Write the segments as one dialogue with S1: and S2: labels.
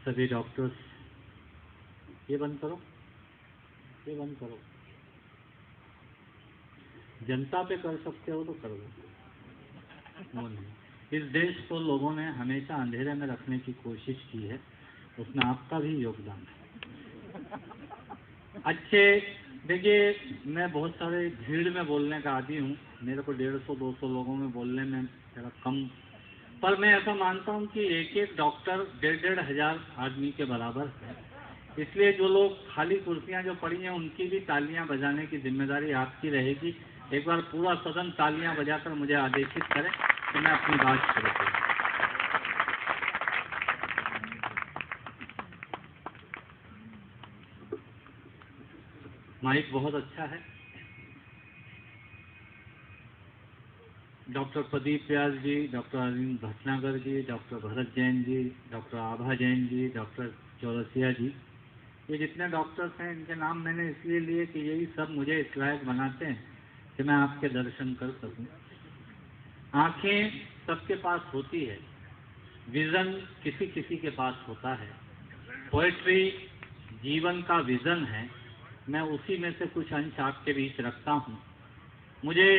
S1: सभी डॉक्टर्स, ये बंद करो, ये बंद करो। जनता पे कर सकते हो तो कर दो, वो नहीं। इस देश को लोगों ने हमेशा अंधेरे में रखने की कोशिश की है, उसमें आपका भी योगदान है। अच्छे, देखिए मैं बहुत सारे भीड़ में बोलने का आदी हूँ, मेरे को 150-200 लोगों में बोलने में थोड़ा कम, पर मैं ऐसा मानता हूँ कि एक एक डॉक्टर 1,500 हजार आदमी के बराबर है। इसलिए जो लोग खाली कुर्सियां जो पड़ी हैं उनकी भी तालियां बजाने की जिम्मेदारी आपकी रहेगी। एक बार पूरा सदन तालियां बजाकर मुझे आदेशित करें कि मैं अपनी बात शुरू करूं। माइक बहुत अच्छा है। डॉक्टर प्रदीप व्यास जी, डॉक्टर अरविंद भटनागर जी, डॉक्टर भरत जैन जी, डॉक्टर आभा जैन जी, डॉक्टर चौरसिया जी, ये जितने डॉक्टर्स हैं इनके नाम मैंने इसलिए लिए कि यही सब मुझे इस लायक बनाते हैं कि मैं आपके दर्शन कर सकूं। आंखें सबके पास होती है, विजन किसी किसी के पास होता है। पोएट्री जीवन का विजन है, मैं उसी में से कुछ अंश आपके बीच रखता हूँ। मुझे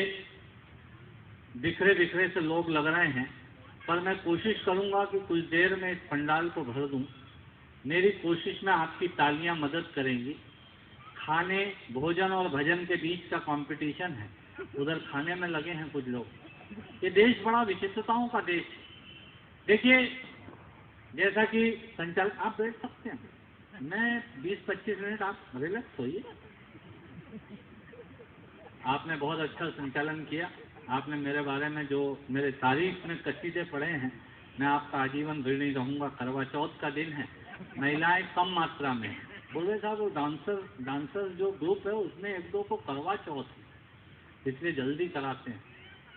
S1: बिखरे बिखरे से लोग लग रहे हैं, पर मैं कोशिश करूंगा कि कुछ देर में इस पंडाल को भर दूं। मेरी कोशिश में आपकी तालियां मदद करेंगी। खाने, भोजन और भजन के बीच का कंपटीशन है, उधर खाने में लगे हैं कुछ लोग। ये देश बड़ा विचित्रताओं का देश है। देखिए, जैसा कि संचालक, आप बैठ सकते हैं, मैं 20-25 मिनट, आप रिलैक्स होइए। आपने बहुत अच्छा संचालन किया। आपने मेरे बारे में जो मेरे तारीफ में कसीदे पढ़े हैं, मैं आपका आजीवन ऋणी रहूंगा। करवा चौथ का दिन है, महिलाएं कम मात्रा में हैं। बोले साहब वो डांसर जो ग्रुप है उसमें 1-2 को करवा चौथ है, इसलिए जल्दी कराते हैं।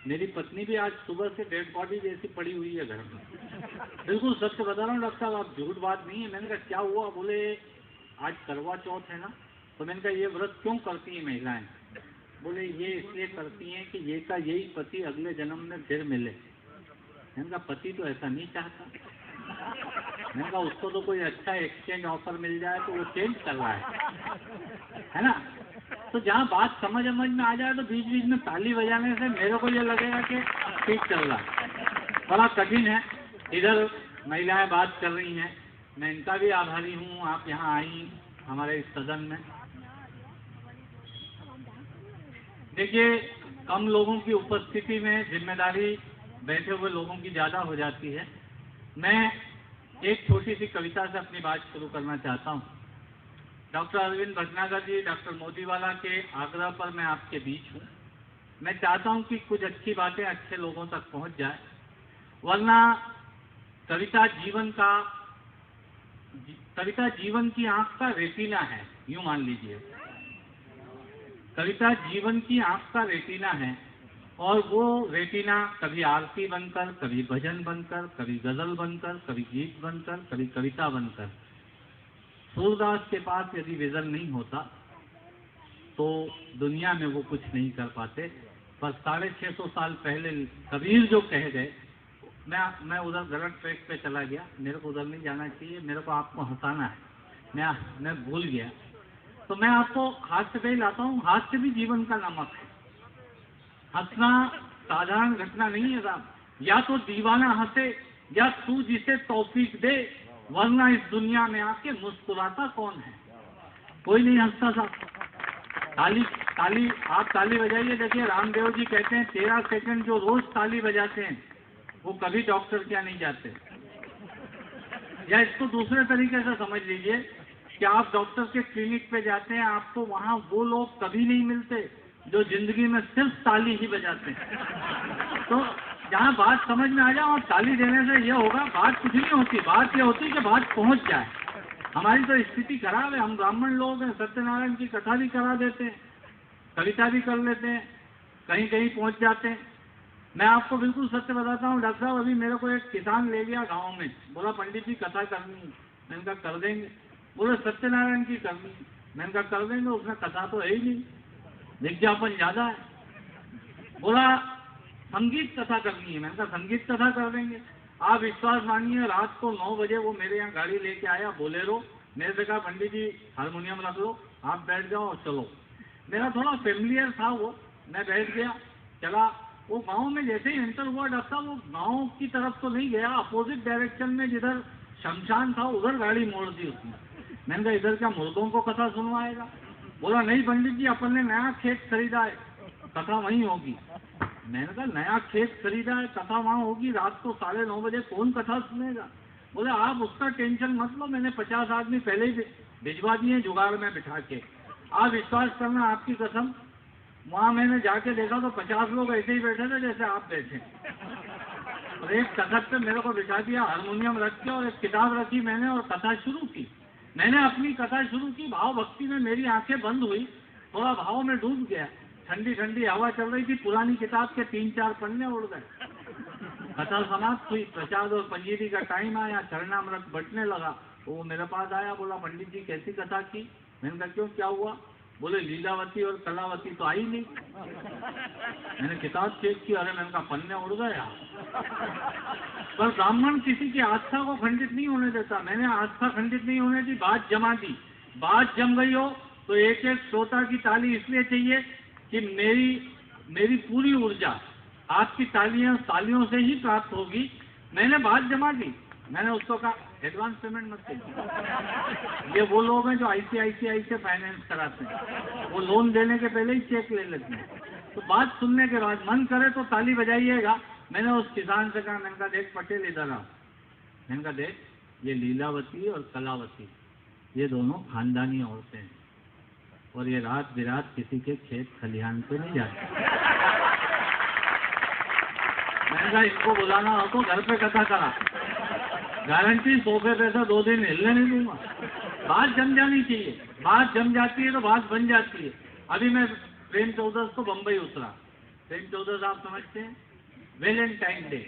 S1: मेरी पत्नी भी आज सुबह से डेड बॉडी जैसी पड़ी हुई है घर में। बिल्कुल सच बता रहा हूँ डॉक्टर साहब, आप झूठ बात नहीं है। मैंने कहा क्या हुआ? बोले आज करवा चौथ है ना। तो मैंने कहा ये व्रत क्यों करती हैं महिलाएं? बोले ये इसलिए करती हैं कि ये का यही पति अगले जन्म में फिर मिले। मैंने कहा पति तो ऐसा नहीं चाहता। मैंने कहा उसको तो कोई अच्छा एक्सचेंज ऑफर मिल जाए तो वो चेंज कर रहा है ना। तो जहाँ बात समझ में आ जाए तो बीच बीच में ताली बजाने से मेरे को ये लगेगा कि ठीक चल रहा है। बड़ा कठिन है। इधर महिलाएं बात कर रही हैं, मैं इनका भी आभारी हूँ, आप यहाँ आई हमारे इस सदन में। देखिए, कम लोगों की उपस्थिति में जिम्मेदारी बैठे हुए लोगों की ज़्यादा हो जाती है। मैं एक छोटी सी कविता से अपनी बात शुरू करना चाहता हूँ। डॉक्टर अरविंद भटनागर जी, डॉक्टर मोदीवाला के आग्रह पर मैं आपके बीच हूँ। मैं चाहता हूँ कि कुछ अच्छी बातें अच्छे लोगों तक पहुँच जाए, वरना कविता जीवन की आँख का रेटिना है, यूँ मान लीजिए। कविता जीवन की आँख का रेटिना है, और वो रेटिना कभी आरती बनकर, कभी भजन बनकर, कभी गजल बनकर, कभी गीत बनकर, कभी कविता बनकर। सूरदास के पास यदि विजन नहीं होता तो दुनिया में वो कुछ नहीं कर पाते। पर 650 साल पहले कबीर जो कह गए, मैं उधर गलत ट्रैक पे चला गया, मेरे को उधर नहीं जाना चाहिए, मेरे को आपको हंसाना है, मैं भूल गया। तो मैं आपको हास्य पे लाता हूँ। हास्य भी जीवन का नमक है। हंसना साधारण घटना नहीं है साहब। या तो दीवाना हंसे या तू जिसे तौफीक दे, वरना इस दुनिया में आके मुस्कुराता कौन है? कोई नहीं हंसता साहब। ताली आप ताली बजाइए। देखिए रामदेव जी कहते हैं 13 सेकंड जो रोज ताली बजाते हैं वो कभी डॉक्टर क्या नहीं जाते। या इसको दूसरे तरीके से समझ लीजिए कि आप डॉक्टर के क्लिनिक पे जाते हैं, आपको वहां वो लोग कभी नहीं मिलते जो जिंदगी में सिर्फ ताली ही बजाते हैं। तो जहाँ बात समझ में आ जाए, और ताली देने से ये होगा, बात कुछ नहीं होती, बात ये होती कि बात पहुंच जाए। हमारी तो स्थिति खराब है। हम ब्राह्मण लोग हैं, सत्यनारायण की कथा भी करा देते हैं, कविता भी कर लेते हैं, कहीं कहीं पहुंच जाते हैं। मैं आपको बिल्कुल सत्य बताता हूँ डॉक्टर साहब, अभी मेरे को एक किसान ले गया गाँव में, बोला पंडित जी कथा करनी है। मैंने कहा कर देंगे। बोले सत्यनारायण की करनी है। मैंने कहा कर देंगे, उसमें कथा तो है ही नहीं, विज्ञापन ज्यादा है। बोला संगीत कथा करनी है। मैंने कहा संगीत कथा कर देंगे। आप विश्वास मानिए, रात को 9 बजे वो मेरे यहाँ गाड़ी लेके आया, बोलेरो। मेरे से कहा पंडित जी हारमोनियम रख लो, आप बैठ जाओ और चलो। मेरा थोड़ा फेमिलियर था वो, मैं बैठ गया, चला। वो गांव में जैसे ही एंटर हुआ डॉक्टर, वो गांव की तरफ तो नहीं गया, अपोजिट डायरेक्शन में जिधर शमशान था उधर गाड़ी मोड़ दी उसने। मैंने कहा इधर क्या मुर्दों को कथा सुनवाएगा? बोला नहीं पंडित जी, अपन ने नया खेत खरीदा है, कथा वहीं होगी। मैंने कहा नया खेत खरीदा है, कथा वहाँ होगी, रात को 9:30 बजे कौन कथा सुनेगा? बोले आप उसका टेंशन मत लो, मैंने 50 आदमी पहले ही भिजवा दिए जुगाड़ में बिठा के। आप विश्वास करना, आपकी कसम, वहाँ मैंने जाके देखा तो 50 लोग ऐसे ही बैठे थे जैसे आप बैठे। और एक तखत पे मेरे को बिठा दिया, हारमोनियम रख के, और एक किताब रखी मैंने और कथा शुरू की। मैंने अपनी कथा शुरू की, भाव भक्ति में मेरी आंखें बंद हुई, थोड़ा भाव में डूब गया। ठंडी ठंडी हवा चल रही थी, पुरानी किताब के 3-4 पन्ने उड़ गए। कथा समाप्त हुई, प्रसाद और पंजीरी का टाइम आया, चरणामृत बंटने लगा। तो वो मेरे पास आया, बोला पंडित जी कैसी कथा की? मैंने कहा क्यों, क्या हुआ? बोले लीलावती और कलावती तो आई नहीं। मैंने किताब चेक की, अरे मैंने कहा पन्ने उड़ गया। पर ब्राह्मण किसी की आस्था को खंडित नहीं होने देता। मैंने आस्था खंडित नहीं होने दी, बात जमा दी। बात जम गई हो तो एक एक श्रोता की ताली इसलिए चाहिए कि मेरी पूरी ऊर्जा आपकी तालियों से ही प्राप्त होगी। मैंने बात जमा दी। मैंने उसको कहा एडवांस पेमेंट मत कीजिए, ये वो लोग हैं जो ICICI से फाइनेंस कराते हैं, वो लोन देने के पहले ही चेक ले लेते हैं। तो बात सुनने के बाद मन करे तो ताली बजाइएगा। मैंने उस किसान से कहा, मैंने कहा देख पटेल इधर आ, मैंने कहा देख ये लीलावती और कलावती ये दोनों खानदानी औरतें हैं, और ये रात बिरात किसी के खेत खलिहान पे नहीं जाते। मैंने कहा इनको बुलाना हो तो घर पे कथा करा, गारंटी सोफे पे से 2 दिन हिलने नहीं दूंगा। बात जम जानी चाहिए, बात जम जाती है तो बात बन जाती है। अभी मैं प्रेम चौदस को बम्बई उतरा। प्रेम चौदस आप समझते हैं, वैलेंटाइन डे।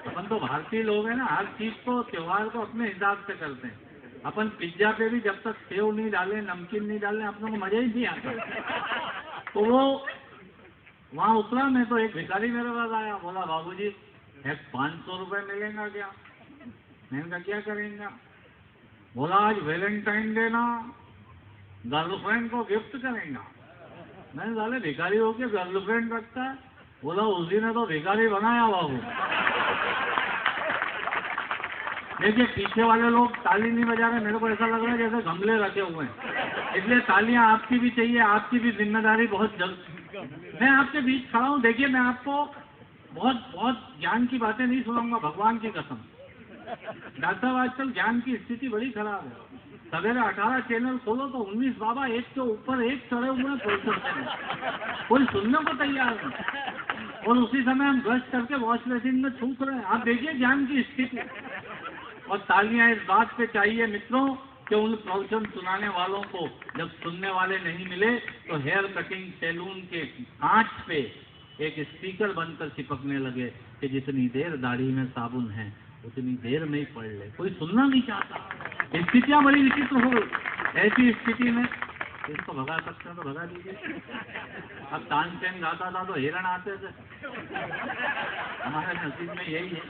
S1: अपन तो भारतीय लोग हैं ना, हर चीज को त्योहार को अपने हिसाब से करते हैं। अपन पिज्जा पे भी जब तक सेव नहीं डाले, नमकीन नहीं डाले, अपनों को मजा ही नहीं आता। तो वो वहाँ उतरा मैं, तो एक भिखारी मेरे पास आया, बोला बाबूजी 500 रुपए मिलेगा क्या? मैंने कहा क्या करेंगे? बोला आज वैलेंटाइन डे ना, गर्लफ्रेंड को गिफ्ट करेंगे। मैंने साले भिखारी होके गर्लफ्रेंड रखता है? बोला उसी ने तो भिखारी बनाया बाबू। देखिए पीछे वाले लोग ताली नहीं बजा रहे, मेरे को ऐसा लग रहा है जैसे गमले रखे हुए हैं। इसलिए तालियां आपकी भी चाहिए, आपकी भी जिम्मेदारी बहुत जल्द। मैं आपके बीच खड़ा हूँ, देखिए मैं आपको बहुत ज्ञान की बातें नहीं सुनाऊंगा, भगवान की कसम। डॉक्टर साहब आजकल ज्ञान की स्थिति बड़ी खराब है। सवेरे 18 चैनल खोलो तो 19 बाबा एक के ऊपर एक चढ़े हुए हैं, कोई सुनने को तैयार नहीं। और उसी समय हम ब्रश करके वॉश बेसिन में थूक रहे हैं। आप देखिए ज्ञान की स्थिति। और तालियां इस बात पे चाहिए मित्रों कि उन प्रवचन सुनाने वालों को जब सुनने वाले नहीं मिले तो हेयर कटिंग सैलून के कांच पे एक स्पीकर बनकर चिपकने लगे कि जितनी देर दाढ़ी में साबुन है उतनी देर में ही पढ़ ले। कोई सुनना नहीं चाहता। स्थितियां बड़ी विचित्र हो गई। ऐसी स्थिति में इसको भगा सकते हैं तो भगा दीजिए। अब तानसेन गाता था तो हिरण आते थे, हमारे नसीब में यही है।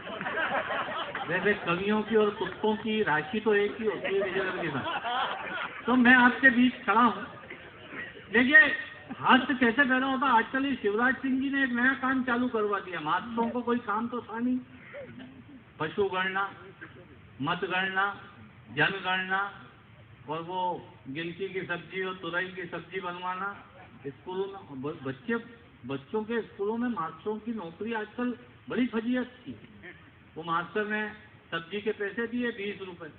S1: वैसे कवियों की और कुत्तों की राशि तो एक ही होती है विजयनगर के साथ। तो मैं आपके बीच खड़ा हूँ। देखिए हाथ से कैसे पैदा होता। आजकल ये शिवराज सिंह जी ने एक नया काम चालू करवा दिया। महात्माओं को कोई काम तो था नहीं, पशु गणना, मतगणना, जनगणना, और वो गिलकी की सब्जी और तुरई की सब्जी बनवाना स्कूलों में। बच्चों के स्कूलों में मास्टरों की नौकरी आजकल बड़ी फजीयत थी। वो मास्टर ने सब्जी के पैसे दिए 20 रुपए,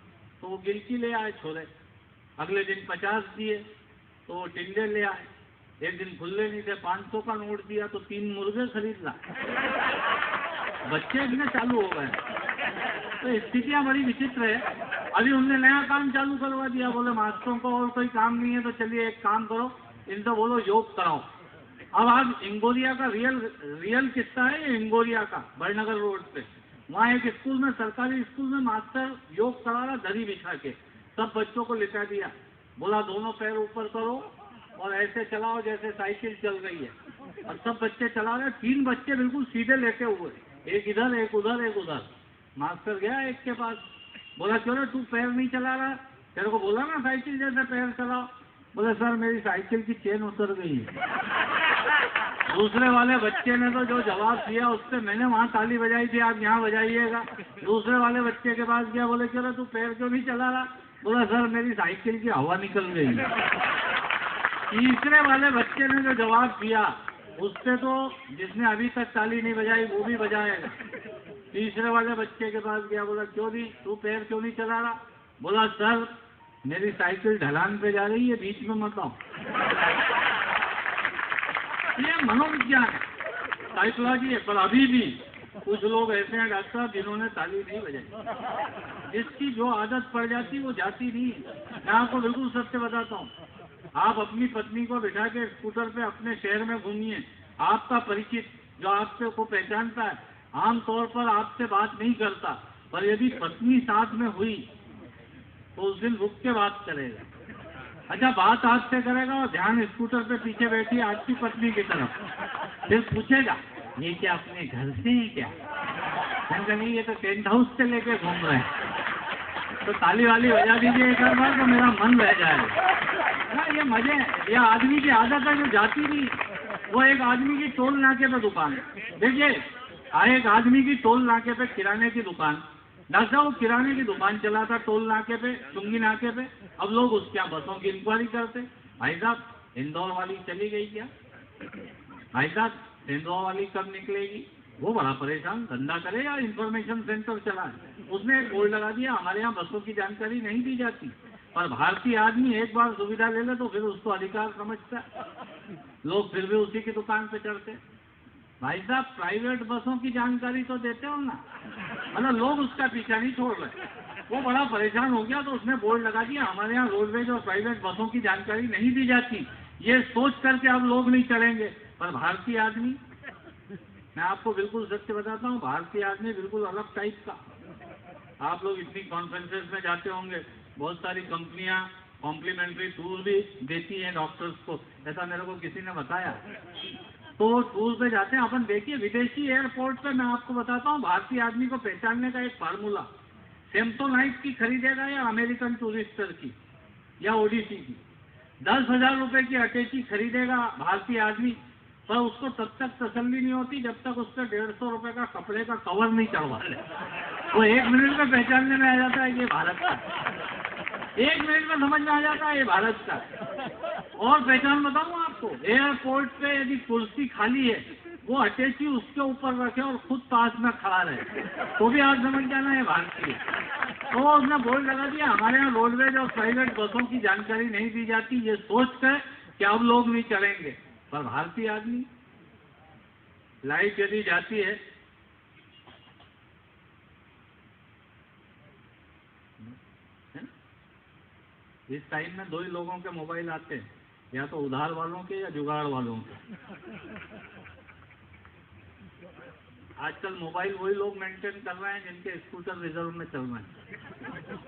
S1: तो वो गिलकी ले आए छोले। अगले दिन 50 दिए तो वो टिंडे ले आए। एक दिन खुले नहीं थे, 500 का नोट दिया तो 3 मुर्गे खरीद लाए। बच्चे इतने चालू हो गए। तो स्थितियां बड़ी विचित्र है। अभी उनने नया काम चालू करवा दिया। बोले मास्टरों को और कोई काम नहीं है तो चलिए एक काम करो, इनसे बोलो योग कराओ। अब आप इंगोरिया का रियल किस्सा है ये, इंगोरिया का बड़नगर रोड पे। वहाँ एक स्कूल में, सरकारी स्कूल में मास्टर योग करा रहा दरी बिछा के। सब बच्चों को लिटा दिया, बोला दोनों पैर ऊपर करो और ऐसे चलाओ जैसे साइकिल चल रही है। और सब बच्चे चला रहे। 3 बच्चे बिल्कुल सीधे लेटे हुए। एक इधर एक उधर एक उधर। मास्टर गया एक के पास, बोला क्यों रे तू पैर नहीं चला रहा, तेरे को बोला ना साइकिल जैसे पैर चलाओ। बोले सर मेरी साइकिल की चेन उतर गई है। दूसरे वाले बच्चे ने तो जो जवाब दिया उससे मैंने वहाँ ताली बजाई थी, आप यहाँ बजाइएगा। दूसरे वाले बच्चे के पास गया, बोले क्यों रे तू पैर क्यों नहीं चला रहा, बोला सर मेरी साइकिल की हवा निकल गई। तीसरे वाले बच्चे ने जो जवाब दिया उससे तो जिसने अभी तक ताली नहीं बजाई वो भी बजाएगा। तीसरे वाले बच्चे के पास गया, बोला क्यों नहीं तू पैर क्यों नहीं चला रहा, बोला सर मेरी साइकिल ढलान पे जा रही है, बीच में मत आओ। ये मनोविज्ञान साइकोलॉजी है। पर अभी भी कुछ लोग ऐसे हैं डॉक्टर जिन्होंने ताली नहीं बजाई, जिसकी जो आदत पड़ जाती वो जाती नहीं। मैं आपको बिल्कुल सत्य बताता हूँ, आप अपनी पत्नी को बिठा के स्कूटर पे अपने शहर में घूमिए, आपका परिचित जो आपसे को पहचानता है आमतौर पर आपसे बात नहीं करता, पर यदि पत्नी साथ में हुई तो उस दिन रुक के बात करेगा। अच्छा बात आपसे करेगा और ध्यान स्कूटर पे पीछे बैठी आपकी पत्नी की तरफ, फिर पूछेगा ये क्या अपने घर से ही क्या, नहीं ये तो टेंट हाउस से लेके घूम रहे हैं। तो ताली वाली बजा दीजिए एक बार तो मेरा मन रह जाएगा ना। ये मजे हैं, ये आदमी की आदत है जो जाती नहीं। वो एक आदमी की टोल नाके पे दुकान, देखिए एक आदमी की टोल नाके पे किराने की दुकान, डॉक्टर साहब वो किराने की दुकान चलाता टोल नाके पे, चुंगी नाके पे। अब लोग उसके यहाँ बसों की इंक्वायरी करते, भाई साहब इंदौर वाली चली गई क्या, भाई साहब इंदौर वाली कब निकलेगी। वो बड़ा परेशान, धंधा करे या इंफॉर्मेशन सेंटर चलाए। उसने एक बोर्ड लगा दिया हमारे यहाँ बसों की जानकारी नहीं दी जाती। पर भारतीय आदमी एक बार सुविधा ले ले तो फिर उसको अधिकार समझता है, लोग फिर भी उसी की दुकान पे चढ़ते। भाई साहब प्राइवेट बसों की जानकारी तो देते हो ना, मतलब लोग उसका पीछा नहीं छोड़ रहे। वो बड़ा परेशान हो गया तो उसने बोर्ड लगा दिया हमारे यहाँ रोडवेज और प्राइवेट बसों की जानकारी नहीं दी जाती। ये सोच करके अब लोग नहीं चलेंगे। पर भारतीय आदमी, मैं आपको बिल्कुल सत्य बताता हूँ, भारतीय आदमी बिल्कुल अलग टाइप का। आप लोग इतनी कॉन्फ्रेंसेस में जाते होंगे, बहुत सारी कंपनियां कॉम्प्लीमेंट्री टूर भी देती हैं डॉक्टर्स को, ऐसा मेरे को किसी ने बताया। तो टूर पे जाते हैं अपन, देखिए विदेशी एयरपोर्ट पे मैं आपको बताता हूँ भारतीय आदमी को पहचानने का एक फार्मूला, सेम्सोनाइट की खरीदेगा या अमेरिकन टूरिस्टर की या ओडिसी की। 10,000 रुपए की अटैची खरीदेगा भारतीय आदमी, पर उसको तब तक तसल्ली नहीं होती जब तक उसका 150 रुपए का कपड़े का कवर नहीं चढ़वा। वो 1 मिनट में पहचानने में आ जाता है ये भारत का, 1 मिनट में समझ में आ जाता है ये भारत का। और पहचान बताऊं आपको, एयरपोर्ट पे यदि कुर्सी खाली है वो अटैची उसके ऊपर रखे और खुद पास में खड़ा रहे तो भी आप समझ जाना है भारतीय। तो उसने बोर्ड लगा दिया हमारे यहाँ रोडवेज और प्राइवेट बसों की जानकारी नहीं दी जाती, ये सोच कर कि अब लोग नहीं चलेंगे। पर भारतीय आदमी, लाइट यदि जाती है इस टाइम में 2 ही लोगों के मोबाइल आते हैं, या तो उधार वालों के या जुगाड़ वालों के। आजकल मोबाइल वही लोग मेंटेन कर रहे हैं जिनके स्कूटर रिजर्व में चल रहे हैं।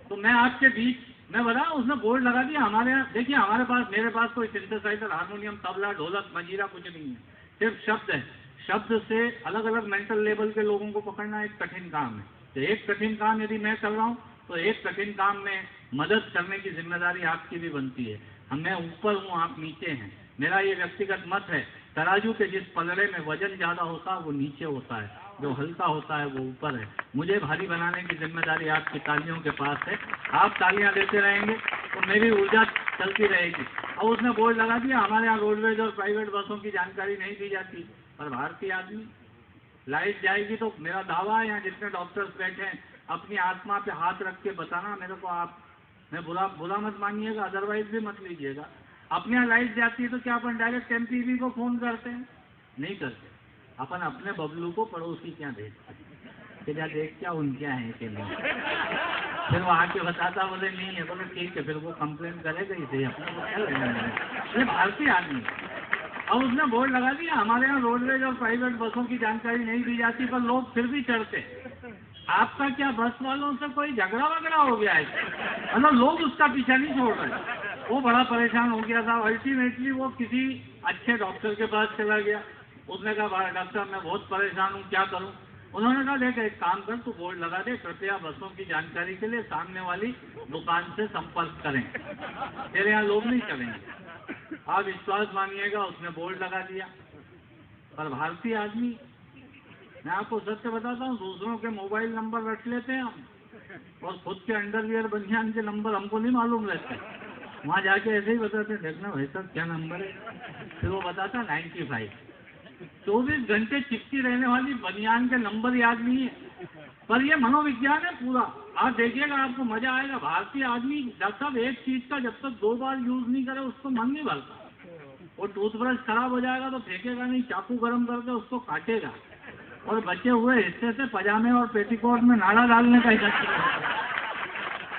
S1: तो मैं आपके बीच मैं बता, उसने बोर्ड लगा दिया हमारे यहाँ। देखिए हमारे पास, मेरे पास कोई सिंथेसाइजर, हारमोनियम, तबला, ढोलक, मंजीरा कुछ नहीं है, सिर्फ शब्द है। शब्द से अलग अलग मेंटल लेवल के लोगों को पकड़ना एक कठिन काम है। तो एक कठिन काम यदि मैं कर रहा हूँ तो एक कठिन काम में मदद करने की जिम्मेदारी आपकी भी बनती है। मैं ऊपर हूँ, आप नीचे हैं। मेरा ये व्यक्तिगत मत है, तराजू के जिस पलड़े में वजन ज्यादा होता है वो नीचे होता है, जो हल्का होता है वो ऊपर है। मुझे भारी बनाने की जिम्मेदारी आपकी तालियों के पास है। आप तालियां देते रहेंगे तो मेरी ऊर्जा चलती रहेगी। और उसने बोर्ड लगा दिया हमारे यहाँ रोडवेज और प्राइवेट बसों की जानकारी नहीं दी जाती। पर भारतीय आदमी, लाइट जाएगी तो मेरा दावा है, यहाँ जितने डॉक्टर्स बैठे हैं अपनी आत्मा पे हाथ रख के बताना मेरे को, आप मैं बुरा मत मानिएगा, अदरवाइज भी मत लीजिएगा। अपने यहाँ लाइट जाती है तो क्या अपन डायरेक्ट एमपीबी को फोन करते हैं? नहीं करते। अपन अपने बबलू को पड़ोसी क्या भेजते हैं कि जा देख क्या उनके यहाँ है कि नहीं। फिर वो आके बताता, बोले नहीं है, बोले ठीक है, फिर वो कंप्लेन करेगा इसे, अपने को क्या लेना। ये भारतीय आदमी। और उसने बोर्ड लगा दिया हमारे यहाँ रोडवेज और प्राइवेट बसों की जानकारी नहीं दी जाती, पर लोग फिर भी चढ़ते। आपका क्या बस वालों से कोई झगड़ा वगड़ा हो गया है? मतलब लोग उसका पीछा नहीं छोड़ रहे। वो बड़ा परेशान हो गया था। अल्टीमेटली वो किसी अच्छे डॉक्टर के पास चला गया, उसने कहा भाई डॉक्टर साहब मैं बहुत परेशान हूँ, क्या करूँ? उन्होंने कहा देख एक काम कर, तू बोर्ड लगा दे, कृपया बसों की जानकारी के लिए सामने वाली दुकान से संपर्क करें, तेरे यहाँ लोग नहीं चलेंगे। आप विश्वास मानिएगा, उसने बोर्ड लगा दिया। पर भारतीय आदमी, मैं आपको सत्य बताता हूँ, दूसरों के मोबाइल नंबर रख लेते हैं हम, और खुद के अंडरवियर बनियान के नंबर हमको नहीं मालूम रहते। वहाँ जाके ऐसे ही बताते, देखना भाई साहब क्या नंबर है, फिर वो बताता 95। 24 घंटे चिपकी रहने वाली बनियान के नंबर याद नहीं है, पर ये मनोविज्ञान है पूरा। आप देखिएगा, आपको मजा आएगा। भारतीय आदमी डॉक्टर साहब एक चीज का जब तक 2 बार यूज नहीं करे उसको मन नहीं भरता। वो टूथब्रश खराब हो जाएगा तो फेंकेगा नहीं, चाकू गरम करके उसको काटेगा, और बचे हुए हिस्से से पजामे और पेटीकोट में नाड़ा डालने का इकट्ठा,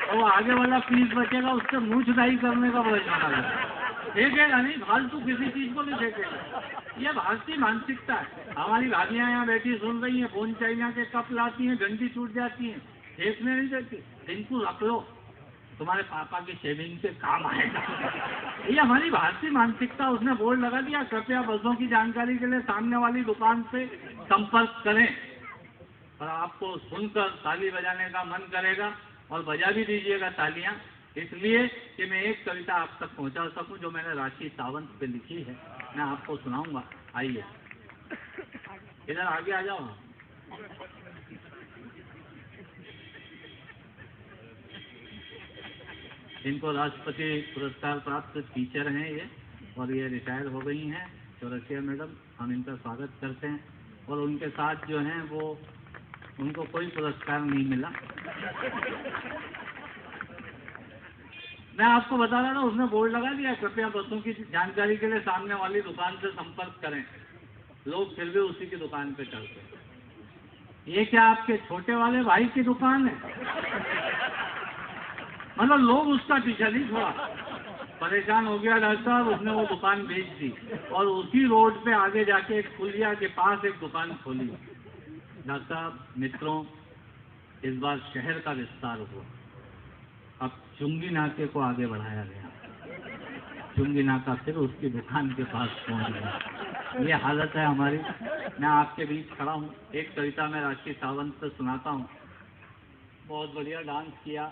S1: और वो आगे वाला पीस बचेगा उससे मुँह छुदाई करने का बड़ा फेंकेगा नहीं, फालतू किसी चीज को नहीं फेंकेगा। ये भारतीय मानसिकता है। हमारी भाभियां यहाँ बैठी सुन रही हैं, फोन चाइना के कप लाती हैं, घंटी टूट जाती हैं, फेंकने नहीं देती, इनको रख लो, तुम्हारे पापा की शेविंग से काम आएगा। ये हमारी भारतीय मानसिकता। उसने बोर्ड लगा दिया, कृपया बसों की जानकारी के लिए सामने वाली दुकान से संपर्क करें। और आपको सुनकर ताली बजाने का मन करेगा, और बजा भी दीजिएगा तालियां, इसलिए कि मैं एक कविता आप तक पहुंचा सकूं जो मैंने राशि सावंत पे लिखी है, मैं आपको सुनाऊंगा। आइए इधर आगे आ जाओ। इनको राष्ट्रपति पुरस्कार प्राप्त टीचर हैं ये, और ये रिटायर हो गई हैं, चौरसिया मैडम। हम इनका स्वागत करते हैं। और उनके साथ जो हैं वो, उनको कोई पुरस्कार नहीं मिला। मैं आपको बता रहा था, उसने बोर्ड लगा दिया, कृपया बसों की जानकारी के लिए सामने वाली दुकान से संपर्क करें। लोग फिर भी उसी की दुकान पे चलते। ये क्या आपके छोटे वाले भाई की दुकान है? मतलब लोग उसका पीछा नहीं छोड़ा। परेशान हो गया डॉक्टर साहब, उसने वो दुकान बेच दी, और उसी रोड पे आगे जाके एक पुलिया के पास एक दुकान खोली। डॉक्टर साहब मित्रों, इस बार शहर का विस्तार हुआ। अब चुंगी नाके को आगे बढ़ाया गया। चुंगी नाका फिर उसकी दुकान के पास पहुंच गया। ये हालत है हमारी। मैं आपके बीच खड़ा हूँ। एक कविता मैं राशि सावंत से सुनाता हूँ। बहुत बढ़िया डांस किया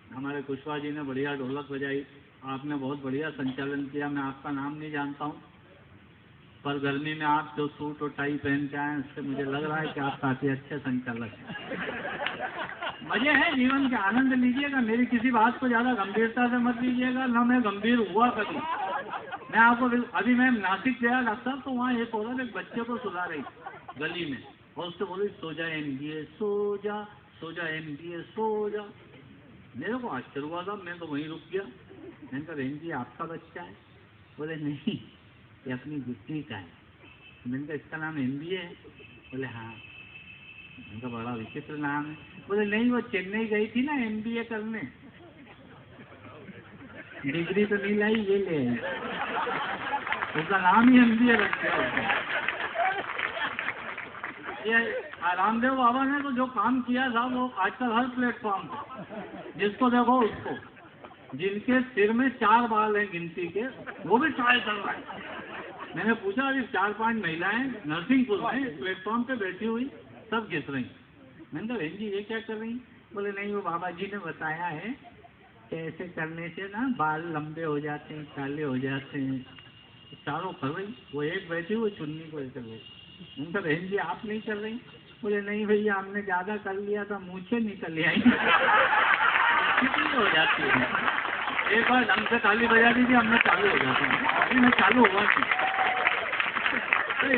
S1: हमारे कुशवाहा जी ने, बढ़िया ढोलक बजाई, आपने बहुत बढ़िया संचालन किया। मैं आपका नाम नहीं जानता हूँ, पर गर्मी में आप जो सूट और टाई पहन के आए, उससे मुझे लग रहा है कि आप काफी अच्छे संचालक हैं। मजे हैं जीवन के, आनंद लीजिएगा। मेरी किसी बात को ज्यादा गंभीरता से मत लीजिएगा, न मैं गंभीर हुआ कभी। मैं आपको अभी मैं नासिक गया डॉक्टर साहब, तो वहाँ एक औरत एक बच्चे को सुला रही गली में, और उससे बोली सो जा MBA सो जा, सो जा MBA सो जा। मेरे को आश्चर्य हुआ था, मैं तो वहीं रुक गया। मैंने कहा बहन जी आपका बच्चा है? बोले नहीं, ये अपनी गुत्ती का है। मैंने कहा इसका नाम MBA है? बोले हाँ। मैंने कहा बड़ा विचित्र नाम है। बोले नहीं, वो चेन्नई गई थी ना MBA करने, डिग्री तो नहीं लाई, ये ले आई, उसका नाम ही MBA रख दिया। ये रामदेव बाबा ने तो जो काम किया था वो आजकल हर प्लेटफॉर्म पे जिसको देखो उसको, जिनके सिर में 4 बाल हैं गिनती के, वो भी ट्राई कर रहा है। मैंने पूछा अभी 4-5 महिलाएं नरसिंहपुर में प्लेटफॉर्म पे बैठी हुई, सब घिस रही। मैंने कहा बहन जी ये क्या कर रही? बोले नहीं, वो बाबा जी ने बताया है कि ऐसे करने से ना बाल लंबे हो जाते हैं, काले हो जाते हैं। चारों कर रही, वो एक बैठी हुई चुन्नी को ऐसे ले। मैंने कहा बहन जी आप नहीं कर रही? बोले नहीं भैया, हमने ज्यादा कर लिया था, मूछें निकल आई। कितनी हो जाती है, एक बार ढंग से ताली बजा दीजिए, हमने चालू हो जाता है। अभी मैं चालू हुआ थी।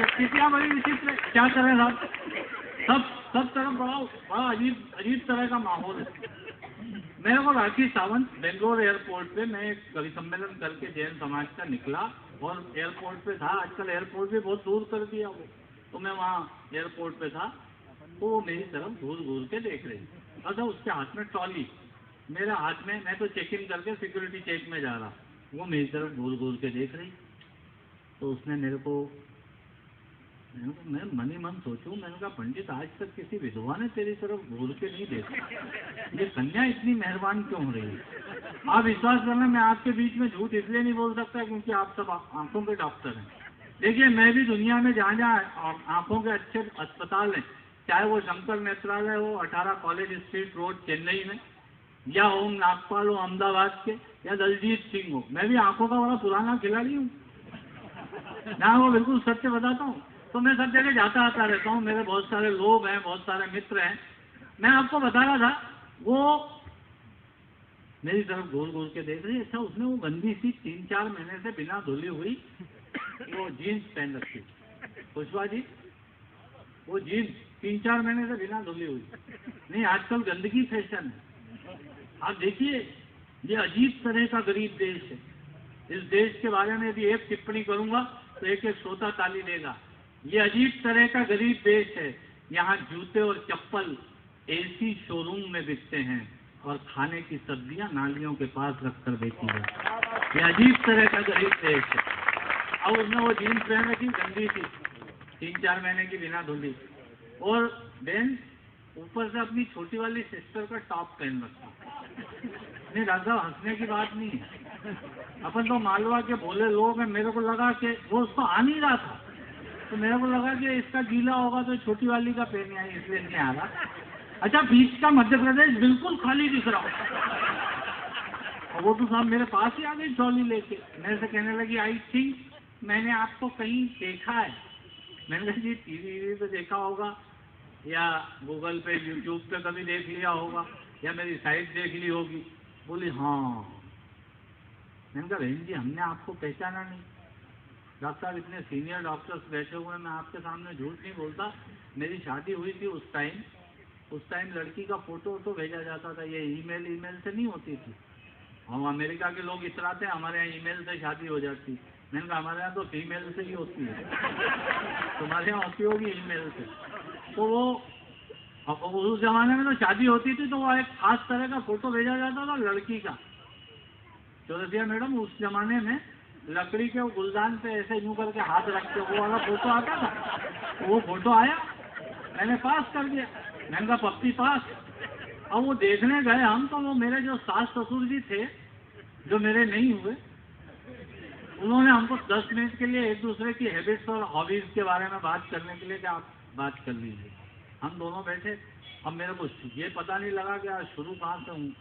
S1: स्थितियाँ बड़ी विचित्र, क्या करें साहब, सब तरफ बड़ा अजीब तरह का माहौल है। मेरे को राशि सावंत बेंगलोर एयरपोर्ट पे, मैं एक कवि सम्मेलन करके जैन समाज का निकला, और एयरपोर्ट पे था। आजकल एयरपोर्ट भी बहुत दूर कर दिया वो, तो मैं वहाँ एयरपोर्ट पे था, तो वो मेरी तरफ घूर घूर के देख रही। अच्छा, उसके हाथ में ट्रॉली, मेरे हाथ में, मैं तो चेक इन करके सिक्योरिटी चेक में जा रहा, वो मेरी तरफ घूर घूर के देख रही। तो उसने मेरे को, मैं मन ही मन सोचूं, मैंने कहा पंडित आज तक किसी विधवा ने तेरी तरफ घूर के नहीं देखा, ये कन्या इतनी मेहरबान क्यों हो रही है? आप विश्वास करना, मैं आपके बीच में झूठ इसलिए नहीं बोल सकता क्योंकि आप सब आंखों के डॉक्टर हैं। देखिए, मैं भी दुनिया में जहाँ जहाँ आंखों के अच्छे अस्पताल हैं, चाहे वो शंकर नेत्रालय हो 18 कॉलेज स्ट्रीट रोड चेन्नई में, या ओम नागपाल हो अहमदाबाद के, या दलजीत सिंह हो, मैं भी आंखों का बड़ा पुराना खिलाड़ी हूँ। मैं वो बिल्कुल सत्य बताता हूँ। तो मैं सब जगह जाता आता रहता हूँ, मेरे बहुत सारे लोग हैं, बहुत सारे मित्र हैं। मैं आपको बता रहा था, वो मेरी तरफ घूर घूर के देख रही है। अच्छा, उसने वो गंदी सी 3-4 महीने से बिना धुली हुई वो जीन्स पहन रखी। खुशवा जी, वो जीन्स 3-4 महीने से बिना धुली हुई। नहीं, आजकल गंदगी फैशन है। आप देखिए, ये अजीब तरह का गरीब देश है। इस देश के बारे में भी एक टिप्पणी करूंगा तो एक एक श्रोता ताली देगा। ये अजीब तरह का गरीब देश है। यहाँ जूते और चप्पल एसी शोरूम में बिकते हैं और खाने की सब्जियां नालियों के पास रखकर बेची जाती। ये अजीब तरह का गरीब देश है। और उसने वो जीन्स पहन रखी गंदी थी, 3-4 महीने की बिना धुली, और बेन ऊपर से अपनी छोटी वाली सिस्टर का टॉप पहन रखा। नहीं राजा, हंसने की बात नहीं है। अपन तो मालवा के भोले लोग हैं। मेरे को लगा कि वो उसको आ नहीं रहा था, तो मेरे को लगा कि इसका गीला होगा तो छोटी वाली का पहने आई, इसलिए नहीं आ रहा। अच्छा, बीच का मध्य प्रदेश बिल्कुल खाली दिख रहा। और वो तो साहब मेरे पास ही आ गई ट्रॉली लेके। मेरे से कहने लगी, आई थिंक मैंने आपको कहीं देखा है। मैंने कहा, जी टीवी पे देखा होगा, या गूगल पे यूट्यूब पे कभी देख लिया होगा, या मेरी साइट देख ली होगी। बोली हाँ। मैंने कहा, बहन जी हमने आपको पहचाना नहीं। डॉक्टर साहब इतने सीनियर डॉक्टर्स बैठे हुए हैं, मैं आपके सामने झूठ नहीं बोलता। मेरी शादी हुई थी उस टाइम लड़की का फोटो तो भेजा जाता था, ये ईमेल से नहीं होती थी। हम अमेरिका के लोग इतराते हैं हमारे यहाँ ईमेल से शादी हो जाती। मैंने कहा, हमारे यहाँ तो फीमेल से ही होती है, तुम्हारे यहाँ होती होगी ईमेल से। तो वो उस जमाने में तो शादी होती थी तो वो एक खास तरह का फोटो भेजा जाता था लड़की का। चौरसिया मैडम, उस जमाने में लकड़ी के गुलदान पे ऐसे यूं करके हाथ रख के वो वाला फोटो आता था। वो फोटो आया, मैंने पास कर दिया। मैंने कहा, पप्पी पास। अब वो देखने गए हम, तो वो मेरे जो सास ससुर जी थे, जो मेरे नहीं हुए, उन्होंने हमको 10 मिनट के लिए एक दूसरे की हैबिट्स और हॉबीज के बारे में बात करने के लिए कि आप बात कर लीजिए। हम दोनों बैठे। अब मेरे को ये पता नहीं लगा कि आज शुरू कहाँ से हूँ,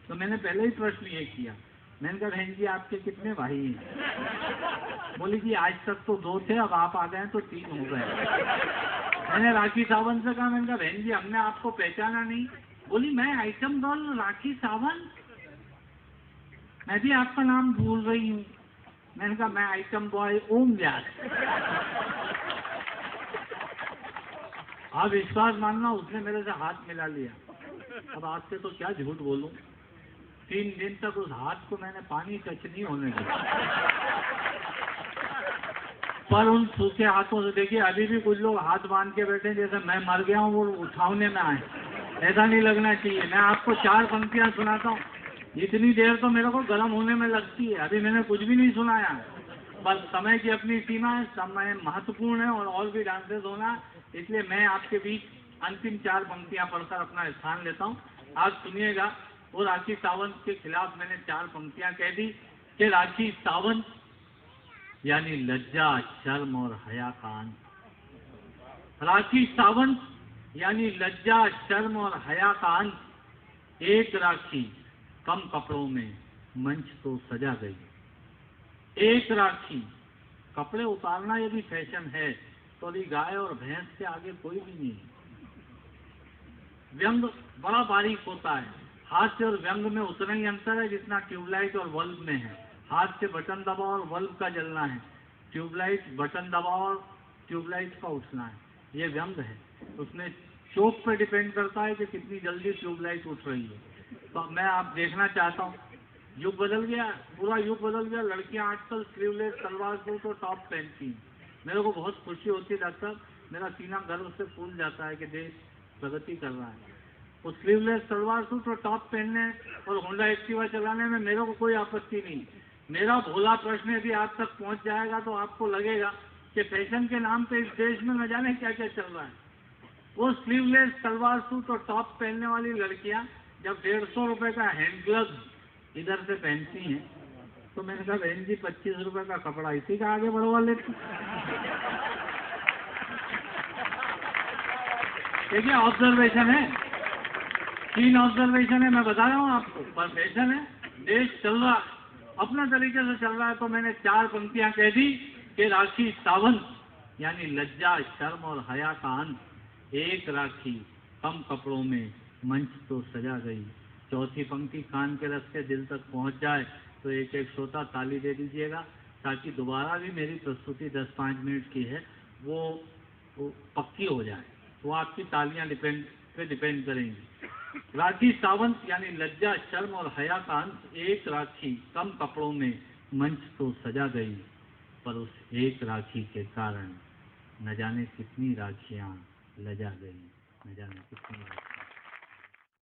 S1: तो मैंने पहले ही प्रश्न ये किया। मैंने कहा, बहन जी आपके कितने भाई हैं? बोली कि आज तक तो 2 थे, अब आप आ गए तो 3 हो गए। मैंने राखी सावंत से कहा, मैंने कहा, बहन जी हमने आपको पहचाना नहीं। बोली, मैं आइटम गर्ल राखी सावंत, मैं भी आपका नाम भूल रही हूँ। मैंने कहा, मैं आइटम बॉय ओम व्यास। आप विश्वास मानना, उसने मेरे से हाथ मिला लिया। अब आपसे तो क्या झूठ बोलूं, 3 दिन तक उस हाथ को मैंने पानी टच नहीं होने दिया। पर उन सूखे हाथों से देखिए, अभी भी कुछ लोग हाथ बांध के बैठे जैसे मैं मर गया हूँ, वो उठाने में आए। ऐसा नहीं लगना चाहिए। मैं आपको 4 पंक्तियां सुनाता हूँ, इतनी देर तो मेरे को गर्म होने में लगती है। अभी मैंने कुछ भी नहीं सुनाया, पर समय की अपनी सीमा है, समय महत्वपूर्ण है और भी डांसेस होना, इसलिए मैं आपके बीच अंतिम 4 पंक्तियां पढ़कर अपना स्थान लेता हूँ। आज सुनिएगा। वो राखी सावंत के खिलाफ मैंने 4 पंक्तियां कह दी कि राखी सावंत यानी लज्जा, शर्म और हया का अंत। राखी सावंत यानी लज्जा, शर्म और हया का अंत। एक राखी कम कपड़ों में मंच तो सजा गई। एक राखी, कपड़े उतारना यदि फैशन है तो अभी गाय और भैंस के आगे कोई भी नहीं। व्यंग बड़ा बारीक होता है। हाथ से और व्यंग में उतना ही अंतर है जितना ट्यूबलाइट और बल्ब में है। हाथ से बटन दबाओ और बल्ब का जलना है, ट्यूबलाइट बटन दबाओ और ट्यूबलाइट का उठना है। ये व्यंग है, उसमें चौक पर डिपेंड करता है कि कितनी जल्दी ट्यूबलाइट उठ रही है। तो मैं आप देखना चाहता हूँ, युग बदल गया, पूरा युग बदल गया। लड़कियां आजकल स्लीवलेस सलवार सूट और टॉप पहनती हैं। मेरे को बहुत खुशी होती है डॉक्टर, मेरा सीना गर्व से फूल जाता है कि देश प्रगति कर रहा है। वो स्लीवलेस सलवार सूट और टॉप पहनने और होंडा एक्टिवा चलाने में मेरे को कोई आपत्ति नहीं। मेरा भोला प्रश्न यदि आप तक पहुंच जाएगा तो आपको लगेगा कि फैशन के नाम पे इस देश में न जाने क्या क्या चल रहा है। वो स्लीवलेस सलवार सूट और टॉप पहनने वाली लड़कियां जब 150 रुपए का हैंड ग्लव इधर से पहनती हैं तो मैंने कहा बहन जी 25 रुपए का कपड़ा इसी का आगे बढ़वा लेते। देखिए ऑब्जर्वेशन है, 3 ऑब्जर्वेशन है, मैं बता रहा हूँ आपको, पर फैशन है, देश चल रहा अपना तरीके से चल रहा है। तो मैंने 4 पंक्तियां कह दी कि राखी सावन यानी लज्जा शर्म और हया का अंत, एक राखी कम कपड़ों में मंच तो सजा गई। चौथी पंक्ति कान के रस के दिल तक पहुंच जाए तो एक एक श्रोता ताली दे दीजिएगा, ताकि दोबारा भी मेरी प्रस्तुति 10-5 मिनट की है वो पक्की हो जाए। वो आपकी तालियां डिपेंड करेंगी। राखी सावंत यानी लज्जा शर्म और हया का अंत, एक राखी कम कपड़ों में मंच तो सजा गई, पर उस एक राखी के कारण न जाने कितनी राखियां लजा गई, न जाने कितनी राखियां।